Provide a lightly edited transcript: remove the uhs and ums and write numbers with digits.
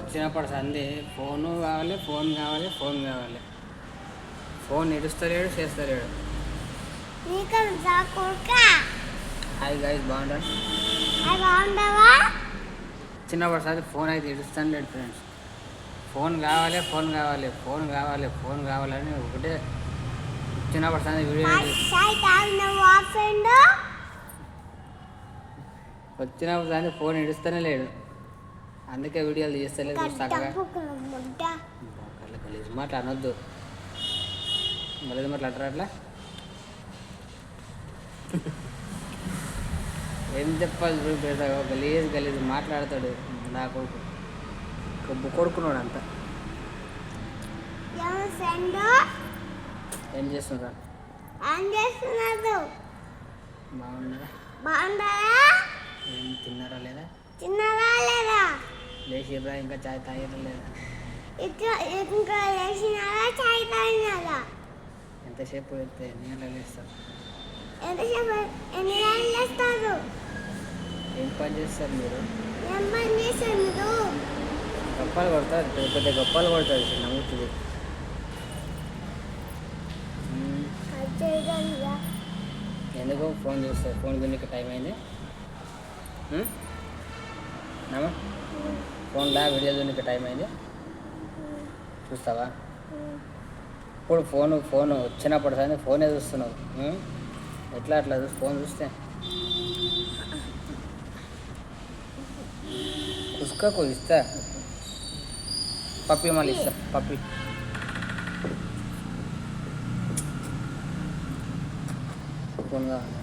వచ్చినప్పుడు సంది ఫోన్ కావాలి, ఫోన్ కావాలి, ఫోన్ కావాలి. ఫోన్ ఇడుస్తలేడు, చేస్తలేడు. హాయ్ గైస్, బాగుంటావా? చిన్నప్పుడు సంది ఫోన్ అయితే ఇడుస్తలేడు ఫ్రెండ్స్. ఫోన్ కావాలి, ఫోన్ కావాలి, ఫోన్ కావాలి, ఫోన్ కావాలని ఒకటే చిన్నప్పుడు సంది వీడియో వచ్చినప్పుడు సంది ఫోన్ ఇడుస్తూనే లేడు. అందుకే వీడియోలు తీస్తలేదు. గలీజ్ మాటలు అనొద్దు. గలీజ్ మాట్లాడరా అట్లా. ఏం చెప్పాలి గలీజ్ మాట్లాడతాడు నా కొడుకు. కొబ్బు కొడుకున్నాడు అంతా. ఏం చేస్తున్నారు? బాగున్నారా? ఏం తిన్నారా లేదా? లేచిరా? ఇంకా చాయ్ తాగిరా లేదా? ఎంతసేపు అయితే ఎన్ని గంటలు లేస్తారు? ఏం పని చేస్తారు మీరు? గప్పాలు కొడతారు, పెద్ద పెద్ద గప్పాలు కొడతారు. నమ్ముతుంది. ఎందుకు ఫోన్ చూస్తారు? ఫోన్ గురించి టైం అయింది. ఫోన్లా వీడియో చూడడానికి టైం అయింది. చూస్తావా? ఇప్పుడు ఫోన్ వచ్చినప్పుడు సరే ఫోనే చూస్తున్నావు. ఎట్లా అట్లా ఫోన్ చూస్తే కుసుకోకు. ఇస్తా పప్పి, మళ్ళీ ఇస్తా పప్పి. ఫోన్ కావాలి.